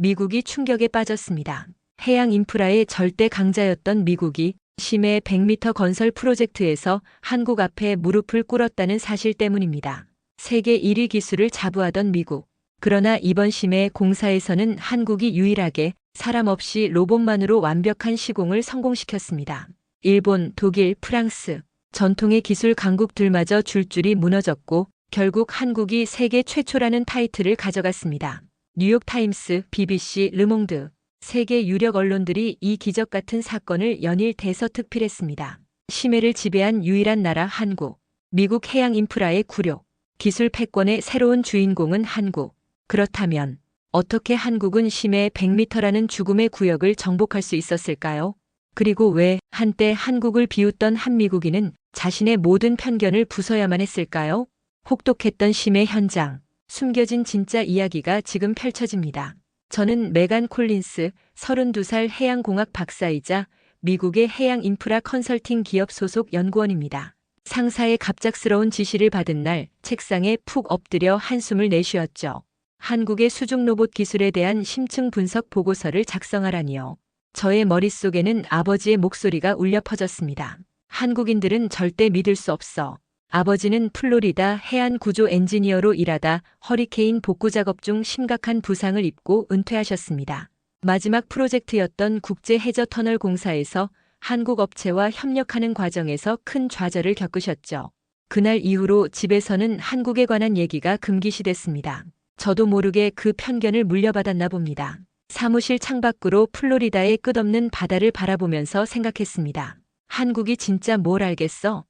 미국이 충격에 빠졌습니다. 해양 인프라의 절대 강자였던 미국이 심해 100m 건설 프로젝트에서 한국 앞에 무릎을 꿇었다는 사실 때문입니다. 세계 1위 기술을 자부하던 미국. 그러나 이번 심해 공사에서는 한국이 유일하게 사람 없이 로봇만으로 완벽한 시공을 성공시켰습니다. 일본, 독일, 프랑스, 전통의 기술 강국들마저 줄줄이 무너졌고 결국 한국이 세계 최초라는 타이틀을 가져갔습니다. 뉴욕타임스, BBC, 르몽드, 세계 유력 언론들이 이 기적 같은 사건을 연일 대서특필했습니다. 심해를 지배한 유일한 나라 한국. 미국 해양 인프라의 굴욕. 기술 패권의 새로운 주인공은 한국. 그렇다면 어떻게 한국은 심해 100m라는 죽음의 구역을 정복할 수 있었을까요? 그리고 왜 한때 한국을 비웃던 한미국인은 자신의 모든 편견을 부숴야만 했을까요? 혹독했던 심해 현장. 숨겨진 진짜 이야기가 지금 펼쳐집니다. 저는 메간 콜린스, 32살 해양공학 박사이자 미국의 해양 인프라 컨설팅 기업 소속 연구원입니다. 상사의 갑작스러운 지시를 받은 날 책상에 푹 엎드려 한숨을 내쉬었죠. 한국의 수중 로봇 기술에 대한 심층 분석 보고서를 작성하라니요. 저의 머릿속에는 아버지의 목소리가 울려 퍼졌습니다. 한국인들은 절대 믿을 수 없어. 아버지는 플로리다 해안 구조 엔지니어로 일하다 허리케인 복구 작업 중 심각한 부상을 입고 은퇴하셨습니다. 마지막 프로젝트였던 국제 해저 터널 공사에서 한국 업체와 협력하는 과정에서 큰 좌절을 겪으셨죠. 그날 이후로 집에서는 한국에 관한 얘기가 금기시됐습니다. 저도 모르게 그 편견을 물려받았나 봅니다. 사무실 창밖으로 플로리다의 끝없는 바다를 바라보면서 생각했습니다. 한국이 진짜 뭘 알겠어?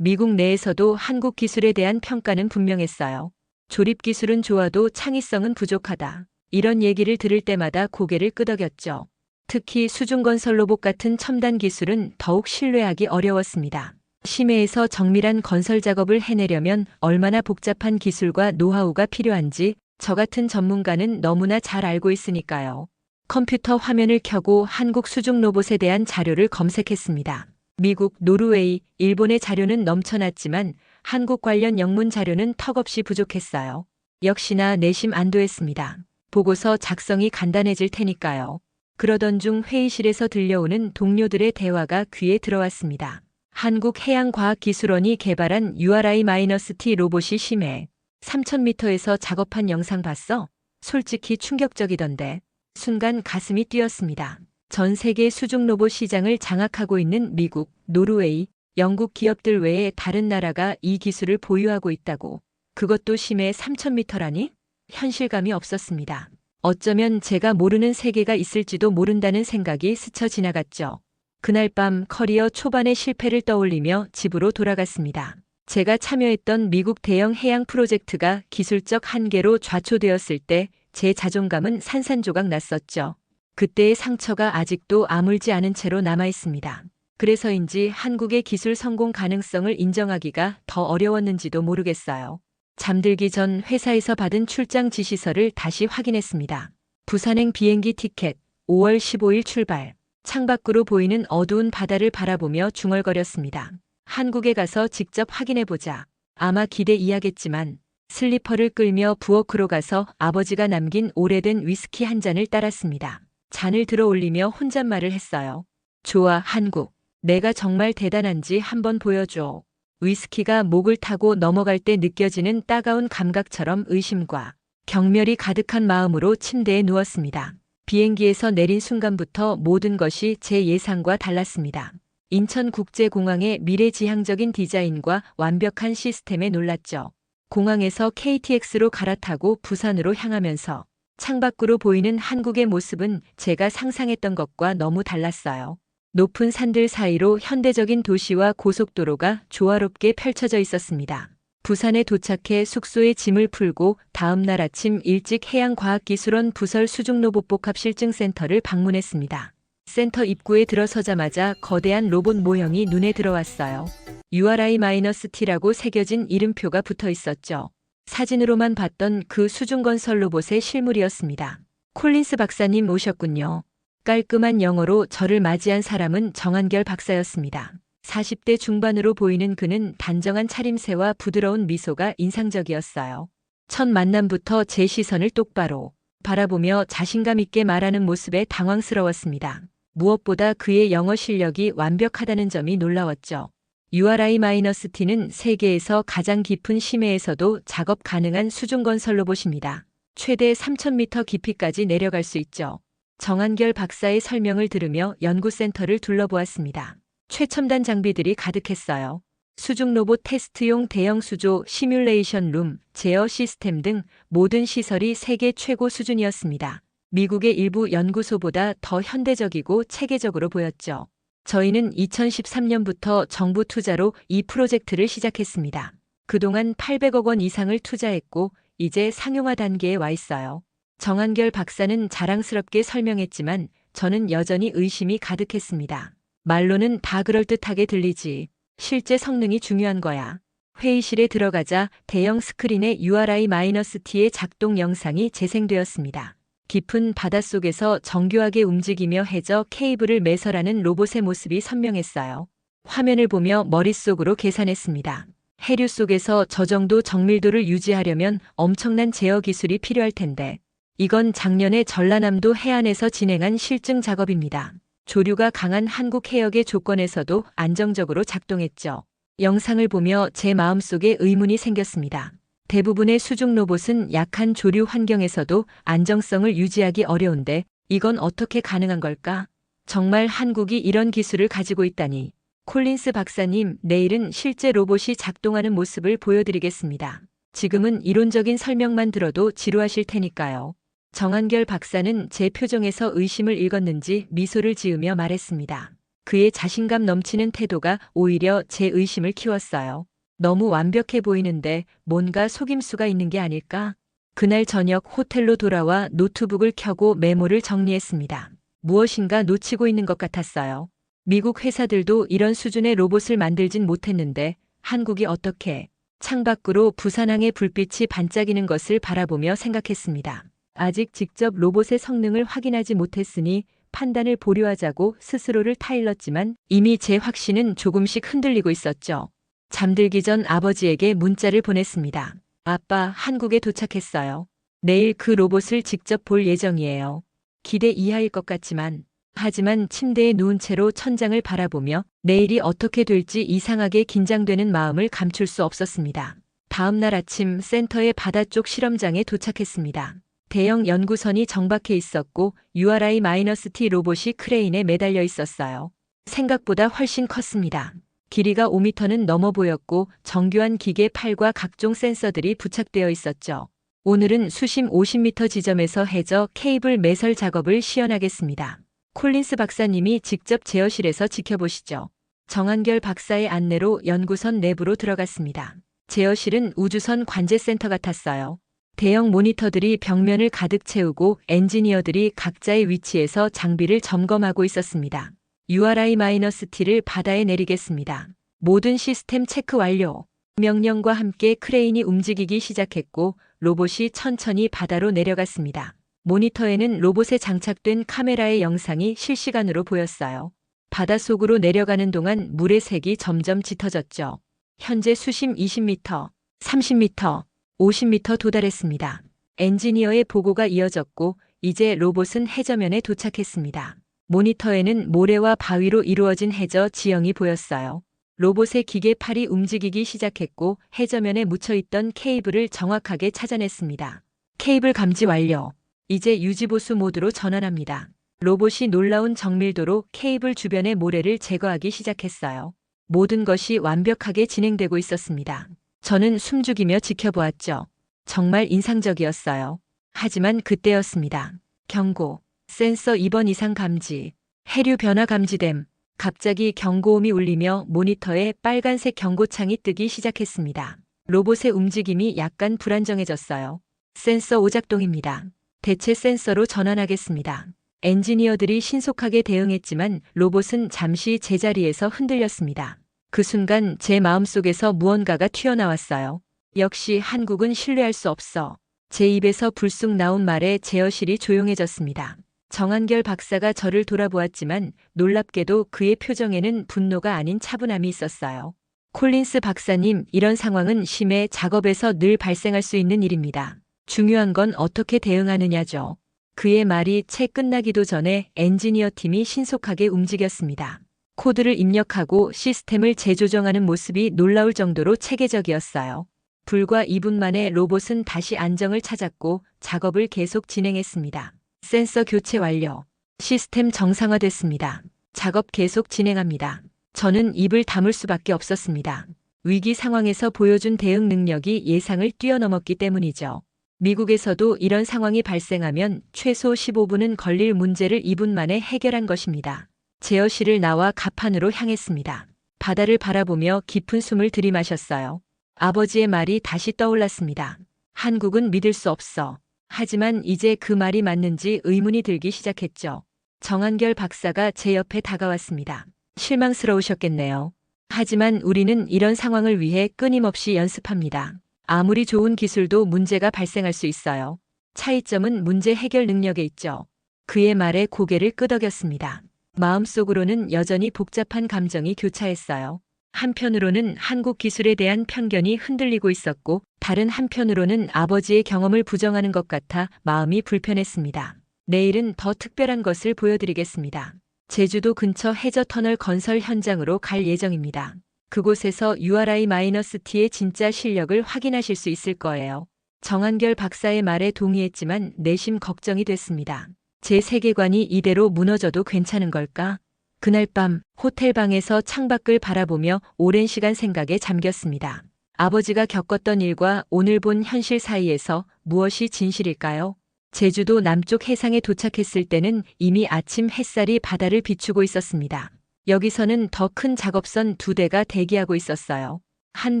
미국 내에서도 한국 기술에 대한 평가는 분명했어요. 조립 기술은 좋아도 창의성은 부족하다. 이런 얘기를 들을 때마다 고개를 끄덕였죠. 특히 수중건설 로봇 같은 첨단 기술은 더욱 신뢰하기 어려웠습니다. 심해에서 정밀한 건설 작업을 해내려면 얼마나 복잡한 기술과 노하우가 필요한지 저 같은 전문가는 너무나 잘 알고 있으니까요. 컴퓨터 화면을 켜고 한국 수중 로봇에 대한 자료를 검색했습니다. 미국, 노르웨이, 일본의 자료는 넘쳐났지만 한국 관련 영문 자료는 턱없이 부족했어요. 역시나 내심 안도했습니다. 보고서 작성이 간단해질 테니까요. 그러던 중 회의실에서 들려오는 동료들의 대화가 귀에 들어왔습니다. 한국해양과학기술원이 개발한 URI-T 로봇이 심해 3000m에서 작업한 영상 봤어? 솔직히 충격적이던데. 순간 가슴이 뛰었습니다. 전 세계 수중 로봇 시장을 장악하고 있는 미국, 노르웨이, 영국 기업들 외에 다른 나라가 이 기술을 보유하고 있다고. 그것도 심해 3000m라니? 현실감이 없었습니다. 어쩌면 제가 모르는 세계가 있을지도 모른다는 생각이 스쳐 지나갔죠. 그날 밤 커리어 초반의 실패를 떠올리며 집으로 돌아갔습니다. 제가 참여했던 미국 대형 해양 프로젝트가 기술적 한계로 좌초되었을 때 제 자존감은 산산조각 났었죠. 그때의 상처가 아직도 아물지 않은 채로 남아 있습니다. 그래서인지 한국의 기술 성공 가능성을 인정하기가 더 어려웠는지도 모르겠어요. 잠들기 전 회사에서 받은 출장 지시서를 다시 확인했습니다. 부산행 비행기 티켓, 5월 15일 출발. 창밖으로 보이는 어두운 바다를 바라보며 중얼거렸습니다. 한국에 가서 직접 확인해보자. 아마 기대 이하겠지만 슬리퍼를 끌며 부엌으로 가서 아버지가 남긴 오래된 위스키 한 잔을 따랐습니다. 잔을 들어 올리며 혼잣말을 했어요. 좋아, 한국. 내가 정말 대단한지 한번 보여줘. 위스키가 목을 타고 넘어갈 때 느껴지는 따가운 감각처럼 의심과 경멸이 가득한 마음으로 침대에 누웠습니다. 비행기에서 내린 순간부터 모든 것이 제 예상과 달랐습니다. 인천국제공항의 미래지향적인 디자인과 완벽한 시스템에 놀랐죠. 공항에서 KTX로 갈아타고 부산으로 향하면서 창밖으로 보이는 한국의 모습은 제가 상상했던 것과 너무 달랐어요. 높은 산들 사이로 현대적인 도시와 고속도로가 조화롭게 펼쳐져 있었습니다. 부산에 도착해 숙소에 짐을 풀고 다음 날 아침 일찍 해양과학기술원 부설 수중로봇복합실증센터를 방문했습니다. 센터 입구에 들어서자마자 거대한 로봇 모형이 눈에 들어왔어요. URI-T라고 새겨진 이름표가 붙어 있었죠. 사진으로만 봤던 그 수중건설 로봇의 실물이었습니다. 콜린스 박사님 오셨군요. 깔끔한 영어로 저를 맞이한 사람은 정한결 박사였습니다. 40대 중반으로 보이는 그는 단정한 차림새와 부드러운 미소가 인상적이었어요. 첫 만남부터 제 시선을 똑바로 바라보며 자신감 있게 말하는 모습에 당황스러웠습니다. 무엇보다 그의 영어 실력이 완벽하다는 점이 놀라웠죠. URI-T는 세계에서 가장 깊은 심해에서도 작업 가능한 수중 건설 로봇입니다. 최대 3,000m 깊이까지 내려갈 수 있죠. 정한결 박사의 설명을 들으며 연구센터를 둘러보았습니다. 최첨단 장비들이 가득했어요. 수중 로봇 테스트용 대형 수조, 시뮬레이션 룸, 제어 시스템 등 모든 시설이 세계 최고 수준이었습니다. 미국의 일부 연구소보다 더 현대적이고 체계적으로 보였죠. 저희는 2013년부터 정부 투자로 이 프로젝트를 시작했습니다. 그동안 800억 원 이상을 투자했고 이제 상용화 단계에 와 있어요. 정한결 박사는 자랑스럽게 설명했지만 저는 여전히 의심이 가득했습니다. 말로는 다 그럴듯하게 들리지. 실제 성능이 중요한 거야. 회의실에 들어가자 대형 스크린에 URI-T의 작동 영상이 재생되었습니다. 깊은 바닷속에서 정교하게 움직이며 해저 케이블을 매설하는 로봇의 모습이 선명했어요. 화면을 보며 머릿속으로 계산했습니다. 해류 속에서 저 정도 정밀도를 유지하려면 엄청난 제어 기술이 필요할 텐데 이건 작년에 전라남도 해안에서 진행한 실증 작업입니다. 조류가 강한 한국 해역의 조건에서도 안정적으로 작동했죠. 영상을 보며 제 마음속에 의문이 생겼습니다. 대부분의 수중 로봇은 약한 조류 환경에서도 안정성을 유지하기 어려운데 이건 어떻게 가능한 걸까? 정말 한국이 이런 기술을 가지고 있다니. 콜린스 박사님, 내일은 실제 로봇이 작동하는 모습을 보여드리겠습니다. 지금은 이론적인 설명만 들어도 지루하실 테니까요. 정한결 박사는 제 표정에서 의심을 읽었는지 미소를 지으며 말했습니다. 그의 자신감 넘치는 태도가 오히려 제 의심을 키웠어요. 너무 완벽해 보이는데 뭔가 속임수가 있는 게 아닐까? 그날 저녁 호텔로 돌아와 노트북을 켜고 메모를 정리했습니다. 무엇인가 놓치고 있는 것 같았어요. 미국 회사들도 이런 수준의 로봇을 만들진 못했는데 한국이 어떻게? 창밖으로 부산항의 불빛이 반짝이는 것을 바라보며 생각했습니다. 아직 직접 로봇의 성능을 확인하지 못했으니 판단을 보류하자고 스스로를 타일렀지만 이미 제 확신은 조금씩 흔들리고 있었죠. 잠들기 전 아버지에게 문자를 보냈습니다. 아빠, 한국에 도착했어요. 내일 그 로봇을 직접 볼 예정이에요. 기대 이하일 것 같지만 하지만 침대에 누운 채로 천장을 바라보며 내일이 어떻게 될지 이상하게 긴장되는 마음을 감출 수 없었습니다. 다음 날 아침 센터의 바다 쪽 실험장에 도착했습니다. 대형 연구선이 정박해 있었고 URI-T 로봇이 크레인에 매달려 있었어요. 생각보다 훨씬 컸습니다. 길이가 5m는 넘어 보였고 정교한 기계 팔과 각종 센서들이 부착되어 있었죠. 오늘은 수심 50m 지점에서 해저 케이블 매설 작업을 시연하겠습니다. 콜린스 박사님이 직접 제어실에서 지켜보시죠. 정한결 박사의 안내로 연구선 내부로 들어갔습니다. 제어실은 우주선 관제센터 같았어요. 대형 모니터들이 벽면을 가득 채우고 엔지니어들이 각자의 위치에서 장비를 점검하고 있었습니다. URI-T를 바다에 내리겠습니다. 모든 시스템 체크 완료. 명령과 함께 크레인이 움직이기 시작했고 로봇이 천천히 바다로 내려갔습니다. 모니터에는 로봇에 장착된 카메라의 영상이 실시간으로 보였어요. 바닷속으로 내려가는 동안 물의 색이 점점 짙어졌죠. 현재 수심 20m, 30m, 50m 도달했습니다. 엔지니어의 보고가 이어졌고 이제 로봇은 해저면에 도착했습니다. 모니터에는 모래와 바위로 이루어진 해저 지형이 보였어요. 로봇의 기계팔이 움직이기 시작했고 해저면에 묻혀있던 케이블을 정확하게 찾아냈습니다. 케이블 감지 완료. 이제 유지보수 모드로 전환합니다. 로봇이 놀라운 정밀도로 케이블 주변의 모래를 제거하기 시작했어요. 모든 것이 완벽하게 진행되고 있었습니다. 저는 숨죽이며 지켜보았죠. 정말 인상적이었어요. 하지만 그때였습니다. 경고. 센서 2번 이상 감지. 해류 변화 감지됨. 갑자기 경고음이 울리며 모니터에 빨간색 경고창이 뜨기 시작했습니다. 로봇의 움직임이 약간 불안정해졌어요. 센서 오작동입니다. 대체 센서로 전환하겠습니다. 엔지니어들이 신속하게 대응했지만 로봇은 잠시 제자리에서 흔들렸습니다. 그 순간 제 마음속에서 무언가가 튀어나왔어요. 역시 한국은 신뢰할 수 없어. 제 입에서 불쑥 나온 말에 제어실이 조용해졌습니다. 정한결 박사가 저를 돌아보았지만 놀랍게도 그의 표정에는 분노가 아닌 차분함이 있었어요. 콜린스 박사님, 이런 상황은 심해 작업에서 늘 발생할 수 있는 일입니다. 중요한 건 어떻게 대응하느냐죠. 그의 말이 채 끝나기도 전에 엔지니어 팀이 신속하게 움직였습니다. 코드를 입력하고 시스템을 재조정하는 모습이 놀라울 정도로 체계적이었어요. 불과 2분 만에 로봇은 다시 안정을 찾았고 작업을 계속 진행했습니다. 센서 교체 완료. 시스템 정상화됐습니다. 작업 계속 진행합니다. 저는 입을 다물 수밖에 없었습니다. 위기 상황에서 보여준 대응 능력이 예상을 뛰어넘었기 때문이죠. 미국에서도 이런 상황이 발생하면 최소 15분은 걸릴 문제를 2분 만에 해결한 것입니다. 제어실을 나와 갑판으로 향했습니다. 바다를 바라보며 깊은 숨을 들이마셨어요. 아버지의 말이 다시 떠올랐습니다. 한국은 믿을 수 없어. 하지만 이제 그 말이 맞는지 의문이 들기 시작했죠. 정한결 박사가 제 옆에 다가왔습니다. 실망스러우셨겠네요. 하지만 우리는 이런 상황을 위해 끊임없이 연습합니다. 아무리 좋은 기술도 문제가 발생할 수 있어요. 차이점은 문제 해결 능력에 있죠. 그의 말에 고개를 끄덕였습니다. 마음속으로는 여전히 복잡한 감정이 교차했어요. 한편으로는 한국 기술에 대한 편견이 흔들리고 있었고, 다른 한편으로는 아버지의 경험을 부정하는 것 같아 마음이 불편했습니다. 내일은 더 특별한 것을 보여드리겠습니다. 제주도 근처 해저터널 건설 현장으로 갈 예정입니다. 그곳에서 URI-T의 진짜 실력을 확인하실 수 있을 거예요. 정한결 박사의 말에 동의했지만 내심 걱정이 됐습니다. 제 세계관이 이대로 무너져도 괜찮은 걸까? 그날 밤 호텔 방에서 창밖을 바라보며 오랜 시간 생각에 잠겼습니다. 아버지가 겪었던 일과 오늘 본 현실 사이에서 무엇이 진실일까요? 제주도 남쪽 해상에 도착했을 때는 이미 아침 햇살이 바다를 비추고 있었습니다. 여기서는 더 큰 작업선 2대가 대기하고 있었어요. 한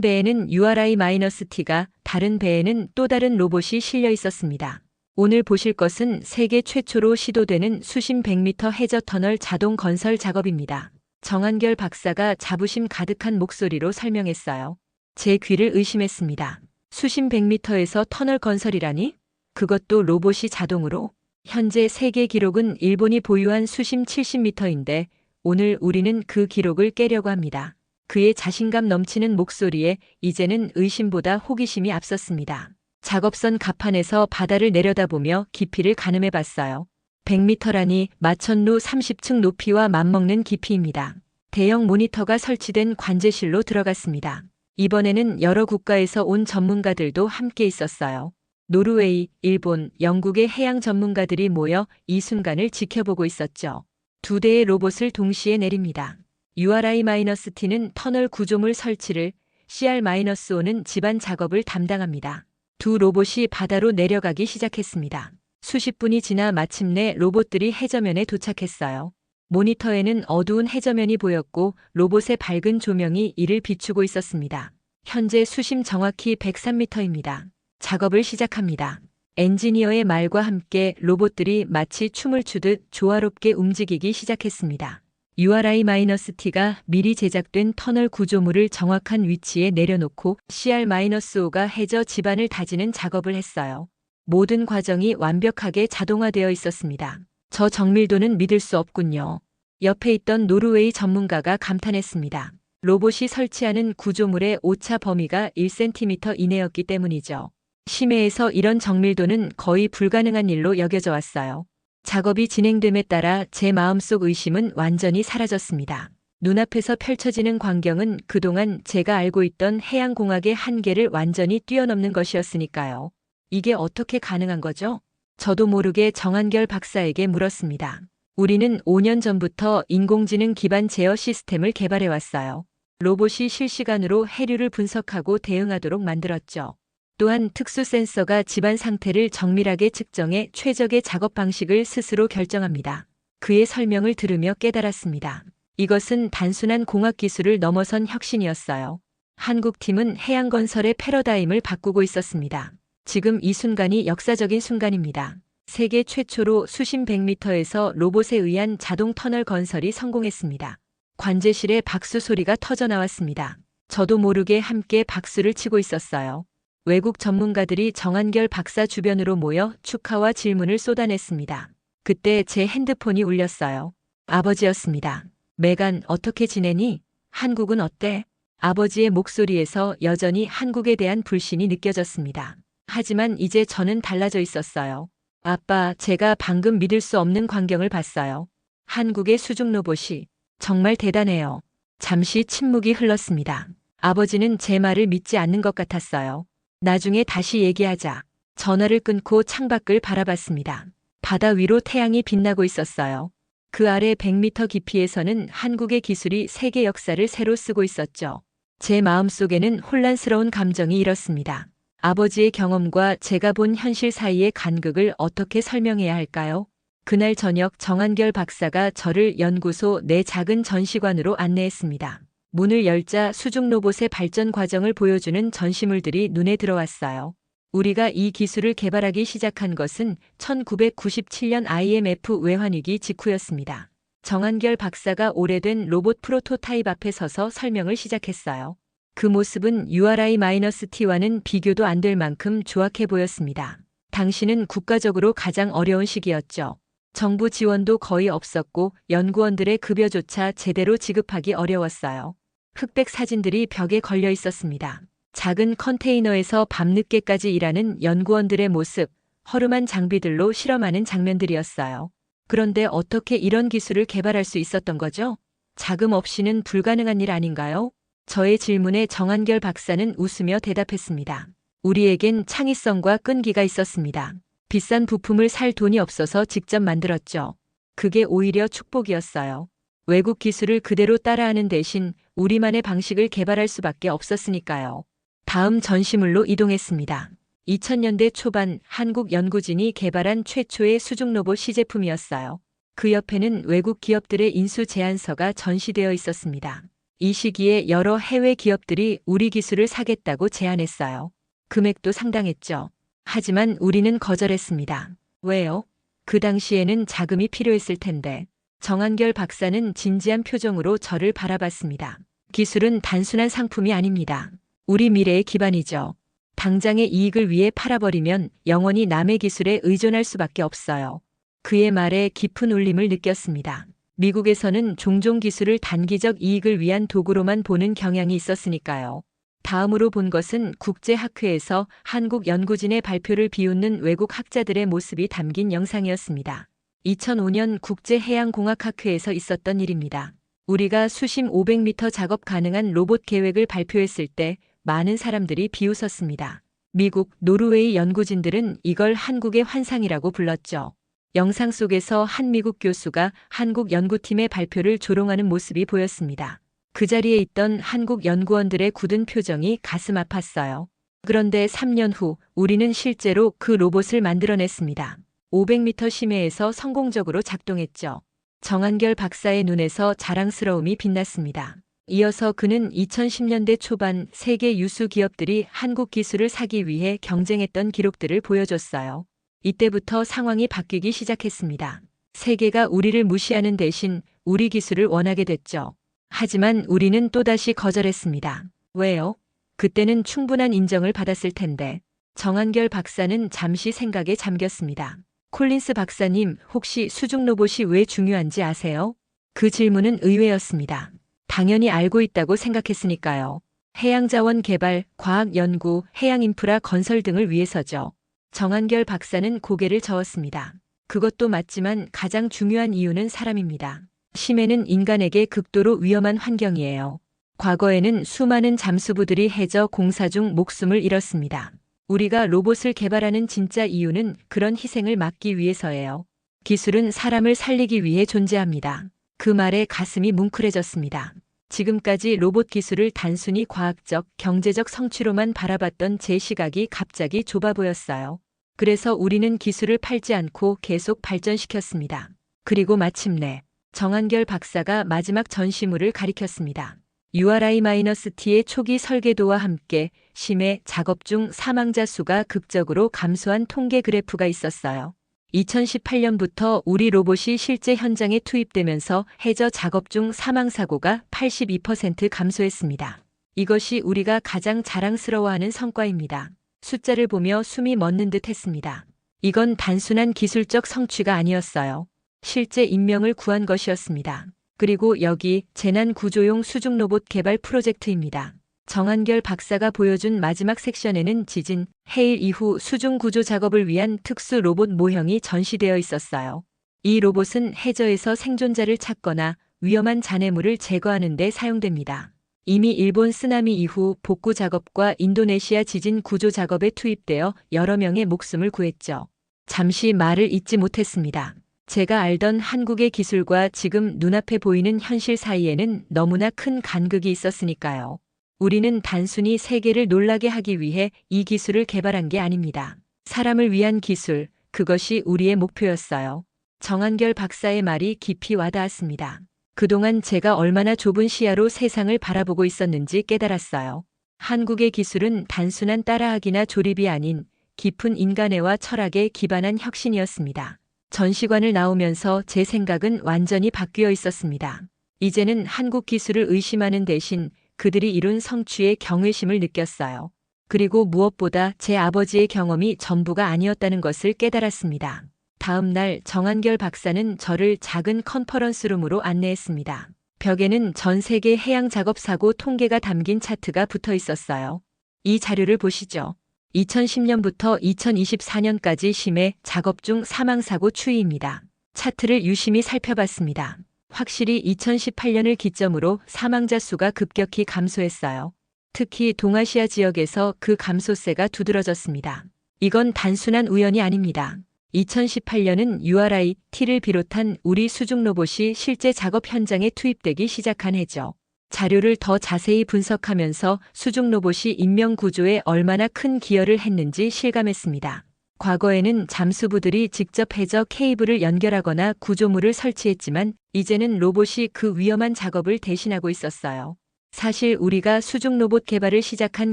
배에는 URI-T가, 다른 배에는 또 다른 로봇이 실려 있었습니다. 오늘 보실 것은 세계 최초로 시도되는 수심 100m 해저터널 자동 건설 작업입니다. 정한결 박사가 자부심 가득한 목소리로 설명했어요. 제 귀를 의심했습니다. 수심 100m에서 터널 건설이라니? 그것도 로봇이 자동으로? 현재 세계 기록은 일본이 보유한 수심 70m인데 오늘 우리는 그 기록을 깨려고 합니다. 그의 자신감 넘치는 목소리에 이제는 의심보다 호기심이 앞섰습니다. 작업선 갑판에서 바다를 내려다보며 깊이를 가늠해 봤어요. 100m라니 마천루 30층 높이와 맞먹는 깊이입니다. 대형 모니터가 설치된 관제실로 들어갔습니다. 이번에는 여러 국가에서 온 전문가들도 함께 있었어요. 노르웨이, 일본, 영국의 해양 전문가들이 모여 이 순간을 지켜보고 있었죠. 2대의 로봇을 동시에 내립니다. URI-T는 터널 구조물 설치를, CR-5는 집안 작업을 담당합니다. 두 로봇이 바다로 내려가기 시작했습니다. 수십 분이 지나 마침내 로봇들이 해저면에 도착했어요. 모니터에는 어두운 해저면이 보였고 로봇의 밝은 조명이 이를 비추고 있었습니다. 현재 수심 정확히 103m입니다. 작업을 시작합니다. 엔지니어의 말과 함께 로봇들이 마치 춤을 추듯 조화롭게 움직이기 시작했습니다. URI-T가 미리 제작된 터널 구조물을 정확한 위치에 내려놓고 CR-5가 해저 지반을 다지는 작업을 했어요. 모든 과정이 완벽하게 자동화되어 있었습니다. 저 정밀도는 믿을 수 없군요. 옆에 있던 노르웨이 전문가가 감탄했습니다. 로봇이 설치하는 구조물의 오차 범위가 1cm 이내였기 때문이죠. 심해에서 이런 정밀도는 거의 불가능한 일로 여겨져 왔어요. 작업이 진행됨에 따라 제 마음속 의심은 완전히 사라졌습니다. 눈앞에서 펼쳐지는 광경은 그동안 제가 알고 있던 해양공학의 한계를 완전히 뛰어넘는 것이었으니까요. 이게 어떻게 가능한 거죠? 저도 모르게 정한결 박사에게 물었습니다. 우리는 5년 전부터 인공지능 기반 제어 시스템을 개발해왔어요. 로봇이 실시간으로 해류를 분석하고 대응하도록 만들었죠. 또한 특수 센서가 집안 상태를 정밀하게 측정해 최적의 작업 방식을 스스로 결정합니다. 그의 설명을 들으며 깨달았습니다. 이것은 단순한 공학 기술을 넘어선 혁신이었어요. 한국 팀은 해양 건설의 패러다임을 바꾸고 있었습니다. 지금 이 순간이 역사적인 순간입니다. 세계 최초로 수심 100m에서 로봇에 의한 자동 터널 건설이 성공했습니다. 관제실에 박수 소리가 터져 나왔습니다. 저도 모르게 함께 박수를 치고 있었어요. 외국 전문가들이 정한결 박사 주변으로 모여 축하와 질문을 쏟아냈습니다. 그때 제 핸드폰이 울렸어요. 아버지였습니다. 메간, 어떻게 지내니? 한국은 어때? 아버지의 목소리에서 여전히 한국에 대한 불신이 느껴졌습니다. 하지만 이제 저는 달라져 있었어요. 아빠, 제가 방금 믿을 수 없는 광경을 봤어요. 한국의 수중 로봇이 정말 대단해요. 잠시 침묵이 흘렀습니다. 아버지는 제 말을 믿지 않는 것 같았어요. 나중에 다시 얘기하자. 전화를 끊고 창밖을 바라봤습니다. 바다 위로 태양이 빛나고 있었어요. 그 아래 100m 깊이에서는 한국의 기술이 세계 역사를 새로 쓰고 있었죠. 제 마음속에는 혼란스러운 감정이 일었습니다. 아버지의 경험과 제가 본 현실 사이의 간극을 어떻게 설명해야 할까요? 그날 저녁 정한결 박사가 저를 연구소 내 작은 전시관으로 안내했습니다. 문을 열자 수중 로봇의 발전 과정을 보여주는 전시물들이 눈에 들어왔어요. 우리가 이 기술을 개발하기 시작한 것은 1997년 IMF 외환위기 직후였습니다. 정한결 박사가 오래된 로봇 프로토타입 앞에 서서 설명을 시작했어요. 그 모습은 URI-T와는 비교도 안 될 만큼 조악해 보였습니다. 당시는 국가적으로 가장 어려운 시기였죠. 정부 지원도 거의 없었고 연구원들의 급여조차 제대로 지급하기 어려웠어요. 흑백 사진들이 벽에 걸려 있었습니다. 작은 컨테이너에서 밤늦게까지 일하는 연구원들의 모습, 허름한 장비들로 실험하는 장면들이었어요. 그런데 어떻게 이런 기술을 개발할 수 있었던 거죠? 자금 없이는 불가능한 일 아닌가요? 저의 질문에 정한결 박사는 웃으며 대답했습니다. 우리에겐 창의성과 끈기가 있었습니다. 비싼 부품을 살 돈이 없어서 직접 만들었죠. 그게 오히려 축복이었어요. 외국 기술을 그대로 따라하는 대신 우리만의 방식을 개발할 수밖에 없었으니까요. 다음 전시물로 이동했습니다. 2000년대 초반 한국 연구진이 개발한 최초의 수중 로봇 시제품이었어요. 그 옆에는 외국 기업들의 인수 제안서가 전시되어 있었습니다. 이 시기에 여러 해외 기업들이 우리 기술을 사겠다고 제안했어요. 금액도 상당했죠. 하지만 우리는 거절했습니다. 왜요? 그 당시에는 자금이 필요했을 텐데. 정한결 박사는 진지한 표정으로 저를 바라봤습니다. 기술은 단순한 상품이 아닙니다. 우리 미래의 기반이죠. 당장의 이익을 위해 팔아버리면 영원히 남의 기술에 의존할 수밖에 없어요. 그의 말에 깊은 울림을 느꼈습니다. 미국에서는 종종 기술을 단기적 이익을 위한 도구로만 보는 경향이 있었으니까요. 다음으로 본 것은 국제학회에서 한국 연구진의 발표를 비웃는 외국 학자들의 모습이 담긴 영상이었습니다. 2005년 국제해양공학학회에서 있었던 일입니다. 우리가 수심 500m 작업 가능한 로봇 계획을 발표했을 때 많은 사람들이 비웃었습니다. 미국, 노르웨이 연구진들은 이걸 한국의 환상이라고 불렀죠. 영상 속에서 한 미국 교수가 한국 연구팀의 발표를 조롱하는 모습이 보였습니다. 그 자리에 있던 한국 연구원들의 굳은 표정이 가슴 아팠어요. 그런데 3년 후 우리는 실제로 그 로봇을 만들어냈습니다. 500m 심해에서 성공적으로 작동했죠. 정한결 박사의 눈에서 자랑스러움이 빛났습니다. 이어서 그는 2010년대 초반 세계 유수 기업들이 한국 기술을 사기 위해 경쟁했던 기록들을 보여줬어요. 이때부터 상황이 바뀌기 시작했습니다. 세계가 우리를 무시하는 대신 우리 기술을 원하게 됐죠. 하지만 우리는 또다시 거절했습니다. 왜요? 그때는 충분한 인정을 받았을 텐데. 정한결 박사는 잠시 생각에 잠겼습니다. 콜린스 박사님, 혹시 수중 로봇이 왜 중요한지 아세요? 그 질문은 의외였습니다. 당연히 알고 있다고 생각했으니까요. 해양자원 개발, 과학 연구, 해양 인프라 건설 등을 위해서죠. 정한결 박사는 고개를 저었습니다. 그것도 맞지만 가장 중요한 이유는 사람입니다. 심해는 인간에게 극도로 위험한 환경이에요. 과거에는 수많은 잠수부들이 해저 공사 중 목숨을 잃었습니다. 우리가 로봇을 개발하는 진짜 이유는 그런 희생을 막기 위해서예요. 기술은 사람을 살리기 위해 존재합니다. 그 말에 가슴이 뭉클해졌습니다. 지금까지 로봇 기술을 단순히 과학적, 경제적 성취로만 바라봤던 제 시각이 갑자기 좁아 보였어요. 그래서 우리는 기술을 팔지 않고 계속 발전시켰습니다. 그리고 마침내 정한결 박사가 마지막 전시물을 가리켰습니다. URI-T의 초기 설계도와 함께 심해 작업 중 사망자 수가 극적으로 감소한 통계 그래프가 있었어요. 2018년부터 우리 로봇이 실제 현장에 투입되면서 해저 작업 중 사망사고가 82% 감소했습니다. 이것이 우리가 가장 자랑스러워하는 성과입니다. 숫자를 보며 숨이 멎는 듯 했습니다. 이건 단순한 기술적 성취가 아니었어요. 실제 인명을 구한 것이었습니다. 그리고 여기 재난 구조용 수중 로봇 개발 프로젝트입니다. 정한결 박사가 보여준 마지막 섹션에는 지진, 해일 이후 수중 구조 작업을 위한 특수 로봇 모형이 전시되어 있었어요. 이 로봇은 해저에서 생존자를 찾거나 위험한 잔해물을 제거하는 데 사용됩니다. 이미 일본 쓰나미 이후 복구 작업과 인도네시아 지진 구조 작업에 투입되어 여러 명의 목숨을 구했죠. 잠시 말을 잇지 못했습니다. 제가 알던 한국의 기술과 지금 눈앞에 보이는 현실 사이에는 너무나 큰 간극이 있었으니까요. 우리는 단순히 세계를 놀라게 하기 위해 이 기술을 개발한 게 아닙니다. 사람을 위한 기술, 그것이 우리의 목표였어요. 정한결 박사의 말이 깊이 와닿았습니다. 그동안 제가 얼마나 좁은 시야로 세상을 바라보고 있었는지 깨달았어요. 한국의 기술은 단순한 따라하기나 조립이 아닌 깊은 인간애와 철학에 기반한 혁신이었습니다. 전시관을 나오면서 제 생각은 완전히 바뀌어 있었습니다. 이제는 한국 기술을 의심하는 대신 그들이 이룬 성취의 경외심을 느꼈어요. 그리고 무엇보다 제 아버지의 경험이 전부가 아니었다는 것을 깨달았습니다. 다음 날 정한결 박사는 저를 작은 컨퍼런스룸으로 안내했습니다. 벽에는 전 세계 해양 작업 사고 통계가 담긴 차트가 붙어 있었어요. 이 자료를 보시죠. 2010년부터 2024년까지 심해 작업 중 사망사고 추이입니다. 차트를 유심히 살펴봤습니다. 확실히 2018년을 기점으로 사망자 수가 급격히 감소했어요. 특히 동아시아 지역에서 그 감소세가 두드러졌습니다. 이건 단순한 우연이 아닙니다. 2018년은 URI-T를 비롯한 우리 수중 로봇이 실제 작업 현장에 투입되기 시작한 해죠. 자료를 더 자세히 분석하면서 수중 로봇이 인명 구조에 얼마나 큰 기여를 했는지 실감했습니다. 과거에는 잠수부들이 직접 해저 케이블을 연결하거나 구조물을 설치했지만 이제는 로봇이 그 위험한 작업을 대신하고 있었어요. 사실 우리가 수중 로봇 개발을 시작한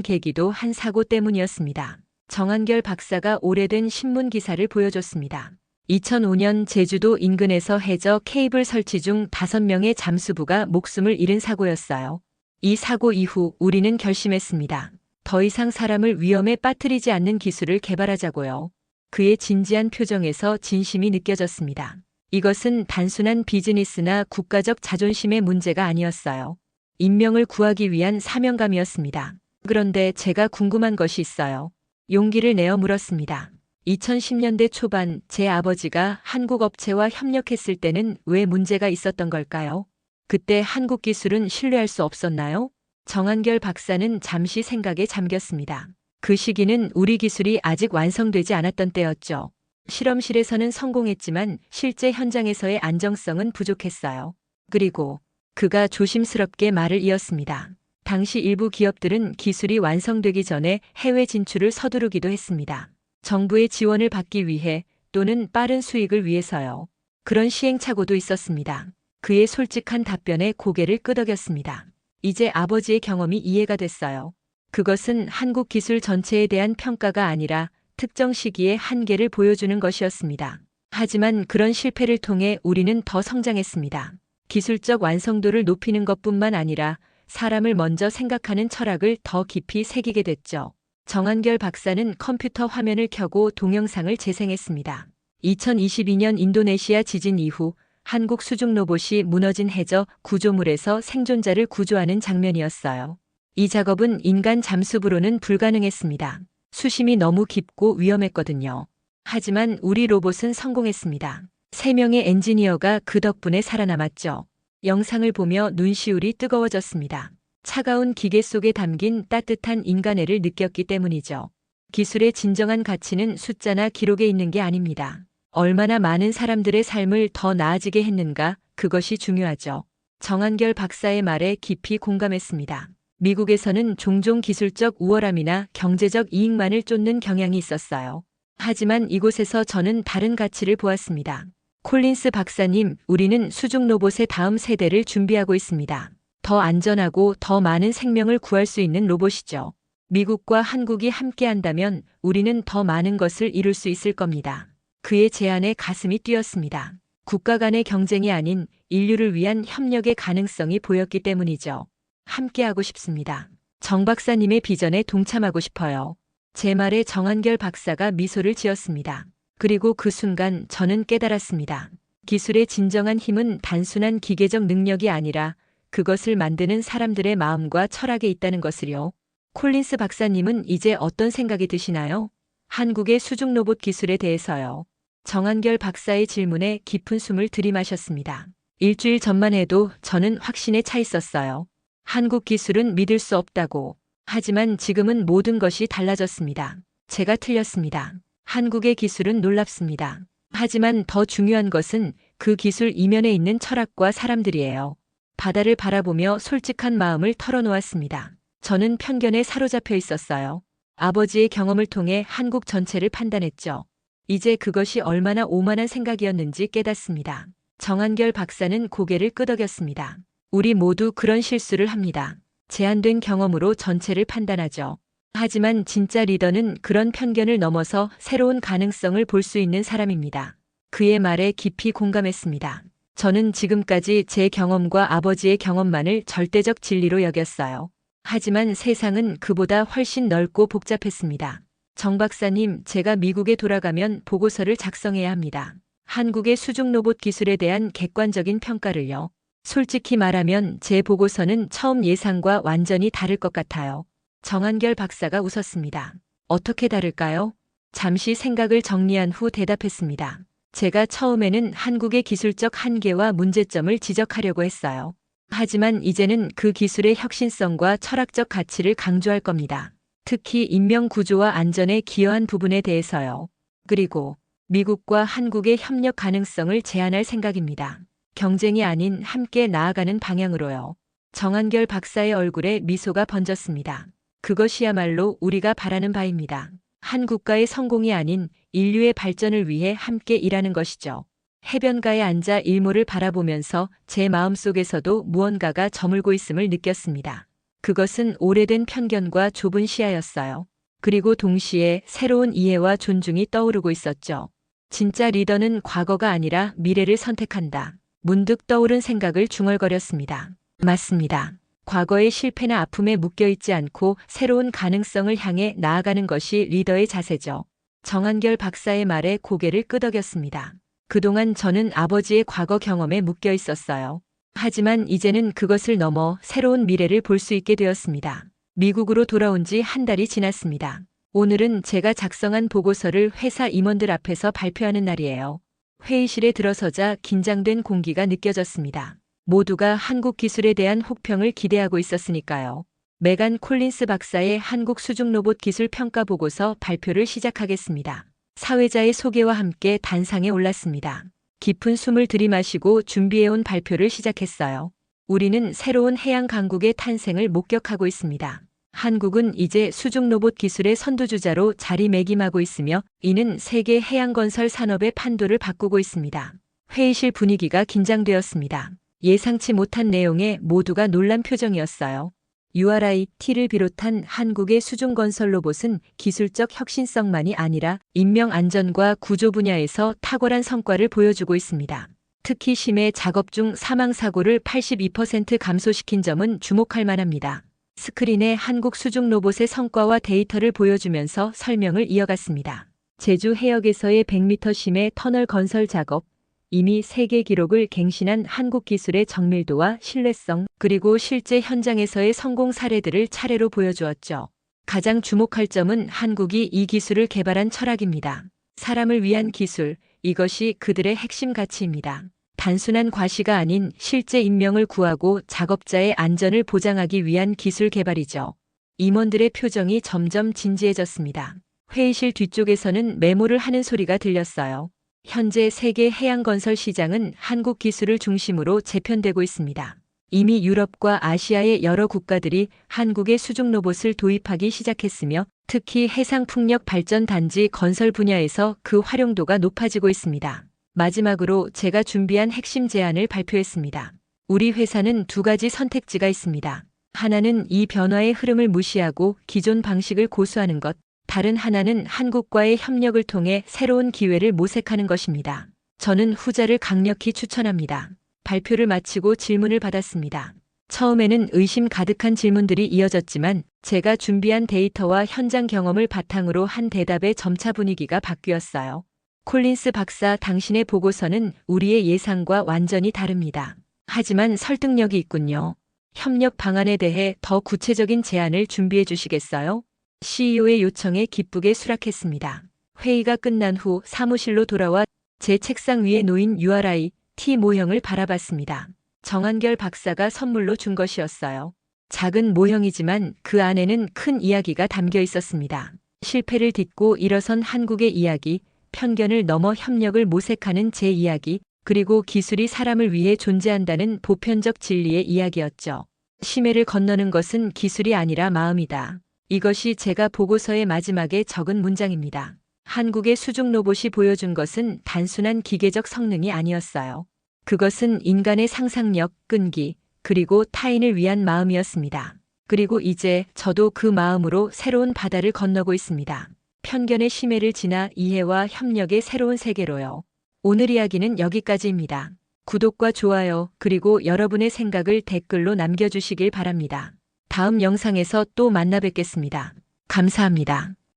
계기도 한 사고 때문이었습니다. 정한결 박사가 오래된 신문 기사를 보여줬습니다. 2005년 제주도 인근에서 해저 케이블 설치 중 5명의 잠수부가 목숨을 잃은 사고였어요. 이 사고 이후 우리는 결심했습니다. 더 이상 사람을 위험에 빠뜨리지 않는 기술을 개발하자고요. 그의 진지한 표정에서 진심이 느껴졌습니다. 이것은 단순한 비즈니스나 국가적 자존심의 문제가 아니었어요. 인명을 구하기 위한 사명감이었습니다. 그런데 제가 궁금한 것이 있어요. 용기를 내어 물었습니다. 2010년대 초반 제 아버지가 한국 업체와 협력했을 때는 왜 문제가 있었던 걸까요? 그때 한국 기술은 신뢰할 수 없었나요? 정한결 박사는 잠시 생각에 잠겼습니다. 그 시기는 우리 기술이 아직 완성되지 않았던 때였죠. 실험실에서는 성공했지만 실제 현장에서의 안정성은 부족했어요. 그리고 그가 조심스럽게 말을 이었습니다. 당시 일부 기업들은 기술이 완성되기 전에 해외 진출을 서두르기도 했습니다. 정부의 지원을 받기 위해 또는 빠른 수익을 위해서요. 그런 시행착오도 있었습니다. 그의 솔직한 답변에 고개를 끄덕였습니다. 이제 아버지의 경험이 이해가 됐어요. 그것은 한국 기술 전체에 대한 평가가 아니라 특정 시기의 한계를 보여주는 것이었습니다. 하지만 그런 실패를 통해 우리는 더 성장했습니다. 기술적 완성도를 높이는 것뿐만 아니라 사람을 먼저 생각하는 철학을 더 깊이 새기게 됐죠. 정한결 박사는 컴퓨터 화면을 켜고 동영상을 재생했습니다. 2022년 인도네시아 지진 이후 한국 수중 로봇이 무너진 해저 구조물에서 생존자를 구조하는 장면이었어요. 이 작업은 인간 잠수부로는 불가능했습니다. 수심이 너무 깊고 위험했거든요. 하지만 우리 로봇은 성공했습니다. 3명의 엔지니어가 그 덕분에 살아남았죠. 영상을 보며 눈시울이 뜨거워졌습니다. 차가운 기계 속에 담긴 따뜻한 인간애를 느꼈기 때문이죠. 기술의 진정한 가치는 숫자나 기록에 있는 게 아닙니다. 얼마나 많은 사람들의 삶을 더 나아지게 했는가, 그것이 중요하죠. 정한결 박사의 말에 깊이 공감했습니다. 미국에서는 종종 기술적 우월함이나 경제적 이익만을 쫓는 경향이 있었어요. 하지만 이곳에서 저는 다른 가치를 보았습니다. 콜린스 박사님, 우리는 수중 로봇의 다음 세대를 준비하고 있습니다. 더 안전하고 더 많은 생명을 구할 수 있는 로봇이죠. 미국과 한국이 함께한다면 우리는 더 많은 것을 이룰 수 있을 겁니다. 그의 제안에 가슴이 뛰었습니다. 국가 간의 경쟁이 아닌 인류를 위한 협력의 가능성이 보였기 때문이죠. 함께하고 싶습니다. 정 박사님의 비전에 동참하고 싶어요. 제 말에 정한결 박사가 미소를 지었습니다. 그리고 그 순간 저는 깨달았습니다. 기술의 진정한 힘은 단순한 기계적 능력이 아니라 그것을 만드는 사람들의 마음과 철학에 있다는 것을요. 콜린스 박사님은 이제 어떤 생각이 드시나요? 한국의 수중 로봇 기술에 대해서요. 정한결 박사의 질문에 깊은 숨을 들이마셨습니다. 일주일 전만 해도 저는 확신에 차 있었어요. 한국 기술은 믿을 수 없다고. 하지만 지금은 모든 것이 달라졌습니다. 제가 틀렸습니다. 한국의 기술은 놀랍습니다. 하지만 더 중요한 것은 그 기술 이면에 있는 철학과 사람들이에요. 바다를 바라보며 솔직한 마음을 털어놓았습니다. 저는 편견에 사로잡혀 있었어요. 아버지의 경험을 통해 한국 전체를 판단했죠. 이제 그것이 얼마나 오만한 생각이었는지 깨닫습니다. 정한결 박사는 고개를 끄덕였습니다. 우리 모두 그런 실수를 합니다. 제한된 경험으로 전체를 판단하죠. 하지만 진짜 리더는 그런 편견을 넘어서 새로운 가능성을 볼 수 있는 사람입니다. 그의 말에 깊이 공감했습니다. 저는 지금까지 제 경험과 아버지의 경험만을 절대적 진리로 여겼어요. 하지만 세상은 그보다 훨씬 넓고 복잡했습니다. 정 박사님, 제가 미국에 돌아가면 보고서를 작성해야 합니다. 한국의 수중 로봇 기술에 대한 객관적인 평가를요. 솔직히 말하면 제 보고서는 처음 예상과 완전히 다를 것 같아요. 정한결 박사가 웃었습니다. 어떻게 다를까요? 잠시 생각을 정리한 후 대답했습니다. 제가 처음에는 한국의 기술적 한계와 문제점을 지적하려고 했어요. 하지만 이제는 그 기술의 혁신성과 철학적 가치를 강조할 겁니다. 특히 인명 구조와 안전에 기여한 부분에 대해서요. 그리고 미국과 한국의 협력 가능성을 제안할 생각입니다. 경쟁이 아닌 함께 나아가는 방향으로요. 정한결 박사의 얼굴에 미소가 번졌습니다. 그것이야말로 우리가 바라는 바입니다. 한 국가의 성공이 아닌 인류의 발전을 위해 함께 일하는 것이죠. 해변가에 앉아 일몰을 바라보면서 제 마음속에서도 무언가가 저물고 있음을 느꼈습니다. 그것은 오래된 편견과 좁은 시야였어요. 그리고 동시에 새로운 이해와 존중이 떠오르고 있었죠. 진짜 리더는 과거가 아니라 미래를 선택한다. 문득 떠오른 생각을 중얼거렸습니다. 맞습니다. 과거의 실패나 아픔에 묶여있지 않고 새로운 가능성을 향해 나아가는 것이 리더의 자세죠. 정한결 박사의 말에 고개를 끄덕였습니다. 그동안 저는 아버지의 과거 경험에 묶여 있었어요. 하지만 이제는 그것을 넘어 새로운 미래를 볼 수 있게 되었습니다. 미국으로 돌아온 지 한 달이 지났습니다. 오늘은 제가 작성한 보고서를 회사 임원들 앞에서 발표하는 날이에요. 회의실에 들어서자 긴장된 공기가 느껴졌습니다. 모두가 한국 기술에 대한 혹평을 기대하고 있었으니까요. 메간 콜린스 박사의 한국 수중 로봇 기술 평가 보고서 발표를 시작하겠습니다. 사회자의 소개와 함께 단상에 올랐습니다. 깊은 숨을 들이마시고 준비해온 발표를 시작했어요. 우리는 새로운 해양 강국의 탄생을 목격하고 있습니다. 한국은 이제 수중 로봇 기술의 선두주자로 자리매김하고 있으며 이는 세계 해양 건설 산업의 판도를 바꾸고 있습니다. 회의실 분위기가 긴장되었습니다. 예상치 못한 내용에 모두가 놀란 표정이었어요. URIT를 비롯한 한국의 수중 건설 로봇은 기술적 혁신성만이 아니라 인명 안전과 구조 분야에서 탁월한 성과를 보여주고 있습니다. 특히 심해 작업 중 사망 사고를 82% 감소시킨 점은 주목할 만합니다. 스크린에 한국 수중 로봇의 성과와 데이터를 보여주면서 설명을 이어갔습니다. 제주 해역에서의 100m 심해 터널 건설 작업, 이미 세계 기록을 갱신한 한국 기술의 정밀도와 신뢰성, 그리고 실제 현장에서의 성공 사례들을 차례로 보여주었죠. 가장 주목할 점은 한국이 이 기술을 개발한 철학입니다. 사람을 위한 기술, 이것이 그들의 핵심 가치입니다. 단순한 과시가 아닌 실제 인명을 구하고 작업자의 안전을 보장하기 위한 기술 개발이죠. 임원들의 표정이 점점 진지해졌습니다. 회의실 뒤쪽에서는 메모를 하는 소리가 들렸어요. 현재 세계 해양 건설 시장은 한국 기술을 중심으로 재편되고 있습니다. 이미 유럽과 아시아의 여러 국가들이 한국의 수중 로봇을 도입하기 시작했으며 특히 해상풍력 발전 단지 건설 분야에서 그 활용도가 높아지고 있습니다. 마지막으로 제가 준비한 핵심 제안을 발표했습니다. 우리 회사는 두 가지 선택지가 있습니다. 하나는 이 변화의 흐름을 무시하고 기존 방식을 고수하는 것, 다른 하나는 한국과의 협력을 통해 새로운 기회를 모색하는 것입니다. 저는 후자를 강력히 추천합니다. 발표를 마치고 질문을 받았습니다. 처음에는 의심 가득한 질문들이 이어졌지만 제가 준비한 데이터와 현장 경험을 바탕으로 한 대답에 점차 분위기가 바뀌었어요. 콜린스 박사, 당신의 보고서는 우리의 예상과 완전히 다릅니다. 하지만 설득력이 있군요. 협력 방안에 대해 더 구체적인 제안을 준비해 주시겠어요? CEO의 요청에 기쁘게 수락했습니다. 회의가 끝난 후 사무실로 돌아와 제 책상 위에 놓인 URI T 모형을 바라봤습니다. 정한결 박사가 선물로 준 것이었어요. 작은 모형이지만 그 안에는 큰 이야기가 담겨 있었습니다. 실패를 딛고 일어선 한국의 이야기, 편견을 넘어 협력을 모색하는 제 이야기, 그리고 기술이 사람을 위해 존재한다는 보편적 진리의 이야기였죠. 심해를 건너는 것은 기술이 아니라 마음이다. 이것이 제가 보고서의 마지막에 적은 문장입니다. 한국의 수중 로봇이 보여준 것은 단순한 기계적 성능이 아니었어요. 그것은 인간의 상상력, 끈기, 그리고 타인을 위한 마음이었습니다. 그리고 이제 저도 그 마음으로 새로운 바다를 건너고 있습니다. 편견의 심해를 지나 이해와 협력의 새로운 세계로요. 오늘 이야기는 여기까지입니다. 구독과 좋아요, 그리고 여러분의 생각을 댓글로 남겨주시길 바랍니다. 다음 영상에서 또 만나 뵙겠습니다. 감사합니다.